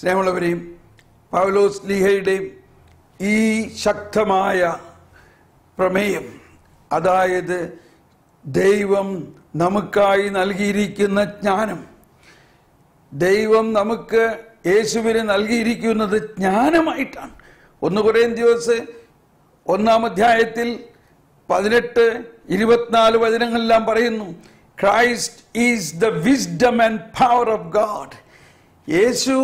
സ്നേഹമുള്ളവരെയും, പൗലോസ് ലീഹയുടെ ഈ ശക്തമായ പ്രമേയം, അതായത് ദൈവം നമുക്കായി നൽകിയിരിക്കുന്ന ജ്ഞാനം, ദൈവം നമുക്ക് യേശുവിന് നൽകിയിരിക്കുന്നത് ജ്ഞാനമായിട്ടാണ്. 1 കൊരിന്ത്യർ 1-ാം അധ്യായത്തിൽ 18-24 വചനങ്ങളെല്ലാം പറയുന്നു, Christ is the wisdom and power of God. Yeshu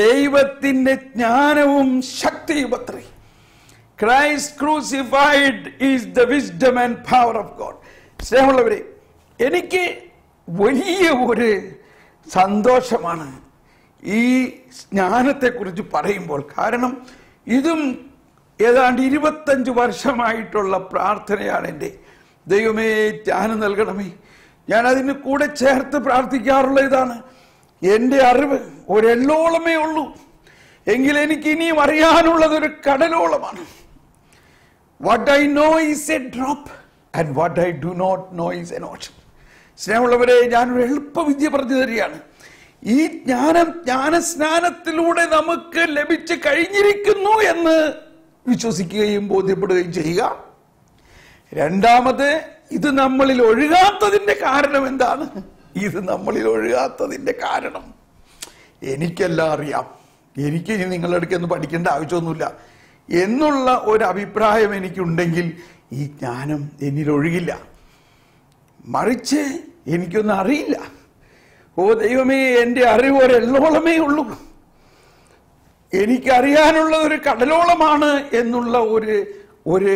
ദൈവത്തിന്റെ ജ്ഞാനവും ശക്തിയും അത്രേ. Christ crucified is the wisdom and power of God. സ്നേഹമുള്ളവരെ, എനിക്ക് വലിയ ഒരു സന്തോഷമാണ് ഈ ജ്ഞാനത്തെക്കുറിച്ച് പറയുമ്പോൾ. കാരണം ഇതും ഏതാണ്ട് 25 വർഷമായിട്ടുള്ള പ്രാർത്ഥനയാണ് എൻ്റെ. ദൈവമേ, ജ്ഞാനം നൽകണമേ. ഞാൻ അതിന് കൂടെ ചേർത്ത് പ്രാർത്ഥിക്കാറുള്ള ഇതാണ്, എൻ്റെ അറിവ് ഒരെല്ലോളമേ ഉള്ളൂ, എങ്കിൽ എനിക്ക് ഇനിയും അറിയാനുള്ളതൊരു കടലോളമാണ്. What I know is a drop and what I do not know is an ocean. സ്നേഹമുള്ളവരെ, ഞാനൊരു എളുപ്പവിദ്യ പറഞ്ഞു തരികയാണ്. ഈ ജ്ഞാനസ്നാനത്തിലൂടെ നമുക്ക് ലഭിച്ചു കഴിഞ്ഞിരിക്കുന്നു എന്ന് വിശ്വസിക്കുകയും ബോധ്യപ്പെടുകയും ചെയ്യുക. രണ്ടാമത്, ഇത് നമ്മളിൽ ഒഴുകാത്തതിന്റെ കാരണം എന്താണ്? ഇത് നമ്മളിൽ ഒഴുകാത്തതിന്റെ കാരണം എനിക്കെല്ലാം അറിയാം, എനിക്ക് ഇനി നിങ്ങളുടെ അടുക്കൊന്നും പഠിക്കേണ്ട ആവശ്യമൊന്നുമില്ല എന്നുള്ള ഒരു അഭിപ്രായം എനിക്കുണ്ടെങ്കിൽ ഈ ജ്ഞാനം എന്നിൽ ഒഴുകില്ല. മറിച്ച് എനിക്കൊന്നും അറിയില്ല, ഓ ദൈവമേ, എൻ്റെ അറിവ് ഒരെല്ലോളമേ ഉള്ളൂ, എനിക്കറിയാനുള്ള ഒരു കടലോളമാണ് എന്നുള്ള ഒരു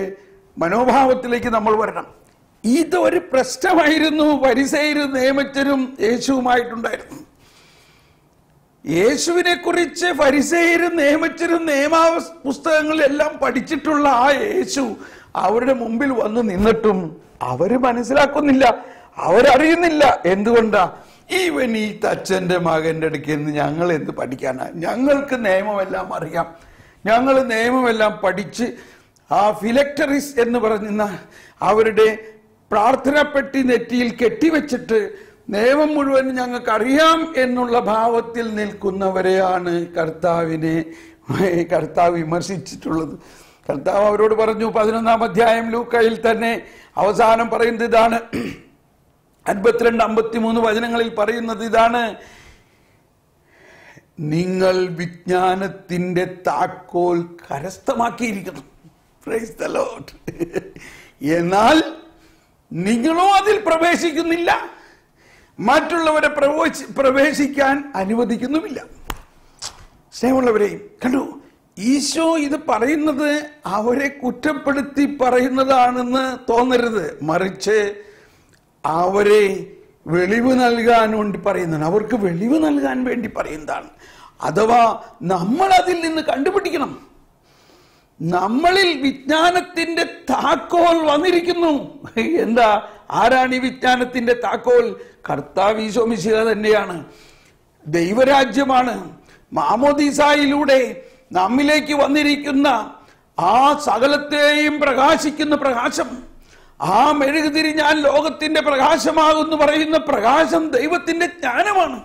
മനോഭാവത്തിലേക്ക് നമ്മൾ വരണം. ഇതൊരു പ്രശ്നമായിരുന്നു ഫരിസേയരും നിയമജ്ഞരും യേശുവുമായിട്ടുണ്ടായിരുന്നു. യേശുവിനെ കുറിച്ച് ഫരിസേയരും നിയമജ്ഞരും പുസ്തകങ്ങളെല്ലാം പഠിച്ചിട്ടുള്ള ആ യേശു അവരുടെ മുമ്പിൽ വന്ന് നിന്നിട്ടും അവര് മനസ്സിലാക്കുന്നില്ല, അവരറിയുന്നില്ല. എന്തുകൊണ്ടാ? ഈവൻ ഈ തച്ചന്റെ മകന്റെ അടുക്കൽ നിന്ന് ഞങ്ങൾ എന്ത് പഠിക്കാനാ? ഞങ്ങൾക്ക് നിയമമെല്ലാം അറിയാം, ഞങ്ങൾ നിയമമെല്ലാം പഠിച്ച് ആ ഫിലക്ടറിസ് എന്ന് പറയുന്ന അവരുടെ പ്രാർത്ഥനപ്പെട്ടി നെറ്റിയിൽ കെട്ടിവെച്ചിട്ട് നിയമം മുഴുവൻ ഞങ്ങൾക്കറിയാം എന്നുള്ള ഭാവത്തിൽ നിൽക്കുന്നവരെയാണ് കർത്താവ് വിമർശിച്ചിട്ടുള്ളത്. കർത്താവ് അവരോട് പറഞ്ഞു, 11-ാം അധ്യായം ലൂക്കയിൽ തന്നെ അവസാനം പറയുന്നത് ഇതാണ്, 52-53 വചനങ്ങളിൽ പറയുന്നത് ഇതാണ്, നിങ്ങൾ വിജ്ഞാനത്തിന്റെ താക്കോൽ കരസ്ഥമാക്കിയിരിക്കുന്നു. Praise the Lord. എന്നാൽ നിങ്ങളോ അതിൽ പ്രവേശിക്കുന്നില്ല, മറ്റുള്ളവരെ പ്രവേശിക്കാൻ അനുവദിക്കുന്നുമില്ല. സ്നേഹമുള്ളവരെയും കണ്ടു, ഈശോ ഇത് പറയുന്നത് അവരെ കുറ്റപ്പെടുത്തി പറയുന്നതാണെന്ന് തോന്നരുത്, മറിച്ച് അവരെ വെളിവ് നൽകാൻ വേണ്ടി പറയുന്നതാണ്, അവർക്ക് വെളിവ് നൽകാൻ വേണ്ടി പറയുന്നതാണ്. അഥവാ നമ്മൾ അതിൽ നിന്ന് കണ്ടുപിടിക്കണം, നമ്മളിൽ വിജ്ഞാനത്തിന്റെ താക്കോൽ വന്നിരിക്കുന്നു. എന്താ? ആരാണ് ഈ വിജ്ഞാനത്തിന്റെ താക്കോൽ? കർത്താവ് ഈശോ മിശിഹ തന്നെയാണ്. ദൈവരാജ്യമാണ്. മാമോദീസായിലൂടെ നമ്മിലേക്ക് വന്നിരിക്കുന്ന ആ സകലത്തെയും പ്രകാശിക്കുന്ന പ്രകാശം, ആ മെഴുകുതിരി ഞാൻ ലോകത്തിന്റെ പ്രകാശമാകുന്നു പറയുന്ന പ്രകാശം ദൈവത്തിന്റെ ജ്ഞാനമാണ്.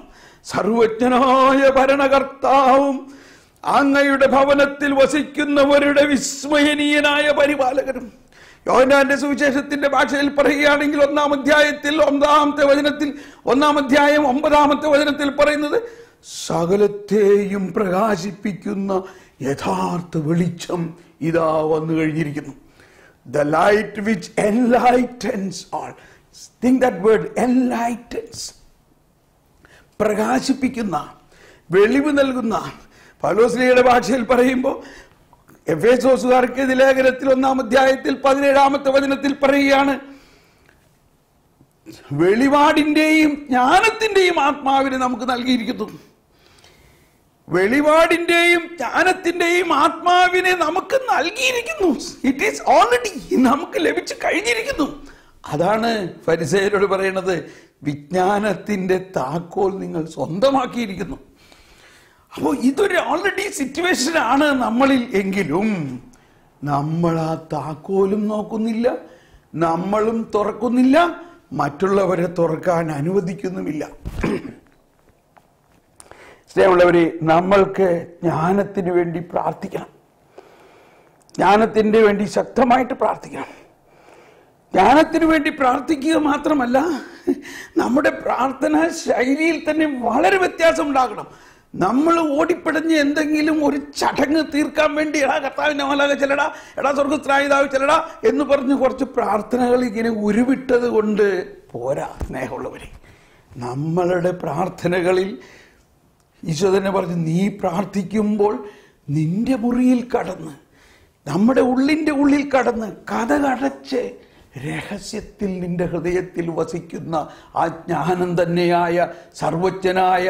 സർവജ്ഞനായ ഭരണകർത്താവും അങ്ങയുടെ ഭവനത്തിൽ വസിക്കുന്നവരുടെ വിസ്മയനീയനായ പരിപാലകരും. യോഹന്നാന്റെ സുവിശേഷത്തിന്റെ ഭാഷയിൽ പറയുകയാണെങ്കിൽ 1-ാം അധ്യായത്തിൽ 9-ാമത്തെ വചനത്തിൽ 1-ാം അധ്യായം 9-ാമത്തെ വചനത്തിൽ പറയുന്നത്, സകലത്തെയും പ്രകാശിപ്പിക്കുന്ന യഥാർത്ഥ വെളിച്ചം ഇതാ വന്നു കഴിഞ്ഞിരിക്കുന്നു. The light which enlightens all. Think that word, enlightens. പ്രകാശിപ്പിക്കുന്ന, വെളിവ് നൽകുന്ന. പൗലോസ്ലീഹയുടെ ഭാഷയിൽ പറയുമ്പോൾ എഫേസോസുകാർക്ക് ലേഖനത്തിൽ 1-ാം അധ്യായത്തിൽ 17-ാമത്തെ വചനത്തിൽ പറയുകയാണ്, വെളിപാടിന്റെയും ജ്ഞാനത്തിന്റെയും ആത്മാവിനെ നമുക്ക് നൽകിയിരിക്കുന്നു. വെളിപാടിന്റെയും ജ്ഞാനത്തിന്റെയും ആത്മാവിനെ നമുക്ക് നൽകിയിരിക്കുന്നു. ഇറ്റ് ഈസ് ഓൾറെഡി, നമുക്ക് ലഭിച്ചു കഴിഞ്ഞിരിക്കുന്നു. അതാണ് ഫരിസേയരോട് പറയുന്നത്, വിജ്ഞാനത്തിന്റെ താക്കോൽ നിങ്ങൾ സ്വന്തമാക്കിയിരിക്കുന്നു. അപ്പോൾ ഇതൊരു ഓൾറെഡി സിറ്റുവേഷൻ ആണ് നമ്മളിൽ. എങ്കിലും നമ്മൾ ആ താക്കോലും നോക്കുന്നില്ല, നമ്മളും തുറക്കുന്നില്ല, മറ്റുള്ളവരെ തുറക്കാൻ അനുവദിക്കുന്നുമില്ല. സ്നേഹമുള്ളവരെ, നമ്മൾക്ക് ജ്ഞാനത്തിന് വേണ്ടി പ്രാർത്ഥിക്കണം. ജ്ഞാനത്തിന് വേണ്ടി ശക്തമായിട്ട് പ്രാർത്ഥിക്കണം. ജ്ഞാനത്തിന് വേണ്ടി പ്രാർത്ഥിക്കുക മാത്രമല്ല, നമ്മുടെ പ്രാർത്ഥനാ ശൈലിയിൽ തന്നെ വളരെ വ്യത്യാസം ഉണ്ടാകണം. നമ്മൾ ഓടിപ്പിടഞ്ഞ് എന്തെങ്കിലും ഒരു ചടങ്ങ് തീർക്കാൻ വേണ്ടി എടാ കർത്താവിന്റെ മാലാഖ ചെല്ലടാ, എടാ സ്വർഗസ്രായിതാവ് ചെല്ലടാ എന്ന് പറഞ്ഞ് കുറച്ച് പ്രാർത്ഥനകൾ ഇങ്ങനെ ഉരുവിട്ടത് കൊണ്ട് പോരാ. സ്നേഹമുള്ളവരെ, നമ്മളുടെ പ്രാർത്ഥനകളിൽ ഈശോ തന്നെ പറഞ്ഞു, നീ പ്രാർത്ഥിക്കുമ്പോൾ നിന്റെ മുറിയിൽ കടന്ന്, നമ്മുടെ ഉള്ളിൻ്റെ ഉള്ളിൽ കടന്ന് കതകടച്ച് രഹസ്യത്തിൽ നിന്റെ ഹൃദയത്തിൽ വസിക്കുന്ന ആ ജ്ഞാനം തന്നെയായ സർവജ്ഞനായ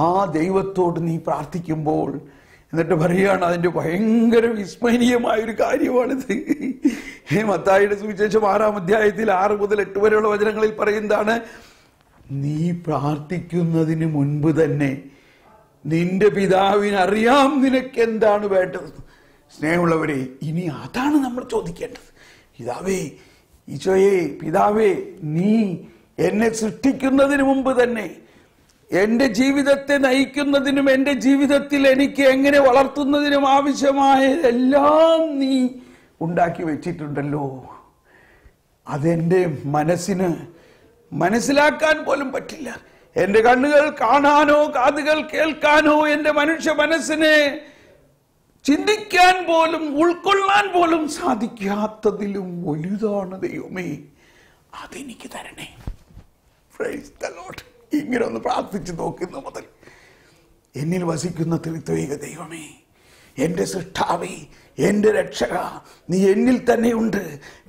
ആ ദൈവത്തോട് നീ പ്രാർത്ഥിക്കുമ്പോൾ, എന്നിട്ട് പറയുകയാണ്, അതിൻ്റെ ഭയങ്കര വിസ്മരണീയമായൊരു കാര്യമാണിത്. മത്തായിയുടെ സുവിശേഷം 6-ാം അധ്യായത്തിൽ 6 മുതൽ 8 വരെയുള്ള വചനങ്ങളിൽ പറയുന്നതാണ്, നീ പ്രാർത്ഥിക്കുന്നതിന് മുൻപ് തന്നെ നിന്റെ പിതാവിനറിയാം നിനക്ക് എന്താണ് വേണ്ടത്. സ്നേഹമുള്ളവരെ, ഇനി അതാണ് നമ്മൾ ചോദിക്കേണ്ടത്. പിതാവേ, ഈശോയെ, പിതാവേ, നീ എന്നെ സൃഷ്ടിക്കുന്നതിന് മുമ്പ് തന്നെ എൻ്റെ ജീവിതത്തെ നയിക്കുന്നതിനും എൻ്റെ ജീവിതത്തിൽ എനിക്ക് എങ്ങനെ വളർത്തുന്നതിനും ആവശ്യമായതെല്ലാം നീ ഉണ്ടാക്കി വെച്ചിട്ടുണ്ടല്ലോ. അതെൻ്റെ മനസ്സിന് മനസ്സിലാക്കാൻ പോലും പറ്റില്ല. എൻ്റെ കണ്ണുകൾ കാണാനോ കാതുകൾ കേൾക്കാനോ എൻ്റെ മനുഷ്യ മനസ്സിനെ ചിന്തിക്കാൻ പോലും ഉൾക്കൊള്ളാൻ പോലും സാധിക്കാത്തതിലും വലുതാണ് ദൈവമേ, അതെനിക്ക് തരണേ. Praise the Lord. ഇങ്ങനെ ഒന്ന് പ്രാർത്ഥിച്ചു നോക്കുന്ന മുതൽ എന്നിൽ വസിക്കുന്ന ത്രിത്വൈക ദൈവമേ, എൻ്റെ സൃഷ്ടാവേ, എൻ്റെ രക്ഷക, നീ എന്നിൽ തന്നെയുണ്ട്.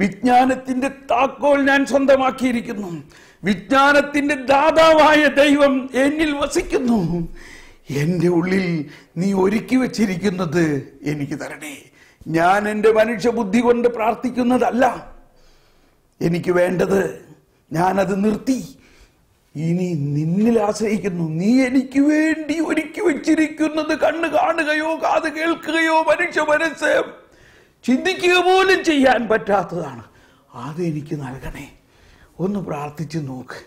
വിജ്ഞാനത്തിൻ്റെ താക്കോൽ ഞാൻ സ്വന്തമാക്കിയിരിക്കുന്നു. വിജ്ഞാനത്തിൻ്റെ ദാതാവായ ദൈവം എന്നിൽ വസിക്കുന്നു. എൻ്റെ ഉള്ളിൽ നീ ഒരുക്കി വച്ചിരിക്കുന്നത് എനിക്ക് തരണേ. ഞാൻ എൻ്റെ മനുഷ്യബുദ്ധി കൊണ്ട് പ്രാർത്ഥിക്കുന്നതല്ല എനിക്ക് വേണ്ടത്. ഞാനത് നിർത്തി. ഇനി നിന്നിൽ ആശ്രയിക്കുന്നു. നീ എനിക്ക് വേണ്ടി ഒരുക്കി വച്ചിരിക്കുന്നത് കണ്ണ് കാണുകയോ കാത് കേൾക്കുകയോ മനുഷ്യ മനസ്സ് ചിന്തിക്കുക പോലും ചെയ്യാൻ പറ്റാത്തതാണ്. അതെനിക്ക് നൽകണേ. ഒന്ന് പ്രാർത്ഥിച്ചു നോക്ക്.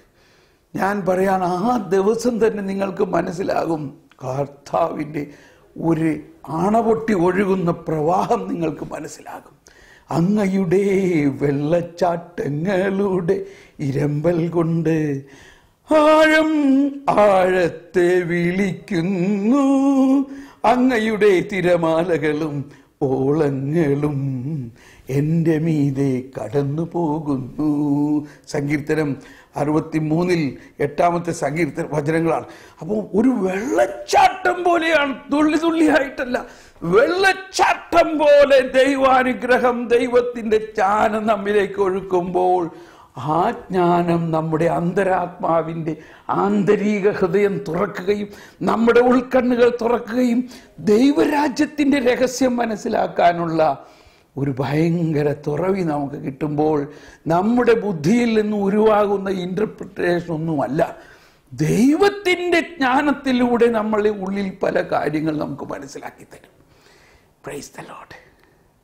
ഞാൻ പറയാണ്, ആ ദിവസം തന്നെ നിങ്ങൾക്ക് മനസ്സിലാകും, കർത്താവിൻ്റെ ഒരു അണപൊട്ടി ഒഴുകുന്ന പ്രവാഹം നിങ്ങൾക്ക് മനസ്സിലാകും. അങ്ങയുടെ വെള്ളച്ചാട്ടങ്ങളുടെ ഇരമ്പൽ കൊണ്ട് ആഴം ആഴത്തെ വിളിക്കുന്നു. അങ്ങയുടെ തിരമാലകളും ഓളങ്ങളും എൻ്റെ മീതെ കടന്നു പോകുന്നു. സങ്കീർത്തനം 63-ൽ 8-ാമത്തെ സങ്കീർത്തന വചനങ്ങളാണ്. അപ്പോൾ ഒരു വെള്ളച്ചാട്ടം പോലെയാണ്, തുള്ളി തുള്ളിയായിട്ടല്ല, വെള്ളച്ചാട്ടം പോലെ ദൈവാനുഗ്രഹം, ദൈവത്തിൻ്റെ ജ്ഞാനം നമ്മിലേക്ക് ഒഴുക്കുമ്പോൾ ആ ജ്ഞാനം നമ്മുടെ അന്തരാത്മാവിൻ്റെ ആന്തരിക ഹൃദയം തുറക്കുകയും നമ്മുടെ ഉൾക്കണ്ണുകൾ തുറക്കുകയും ദൈവരാജ്യത്തിൻ്റെ രഹസ്യം മനസ്സിലാക്കാനുള്ള ഒരു ഭയങ്കര തുറവി നമുക്ക് കിട്ടുമ്പോൾ നമ്മുടെ ബുദ്ധിയിൽ നിന്ന് ഉരുവാകുന്ന ഇൻ്റർപ്രിട്ടേഷൻ ഒന്നുമല്ല, ദൈവത്തിൻ്റെ ജ്ഞാനത്തിലൂടെ നമ്മളുടെ ഉള്ളിൽ പല കാര്യങ്ങൾ നമുക്ക് മനസ്സിലാക്കി തരും. Praise the Lord.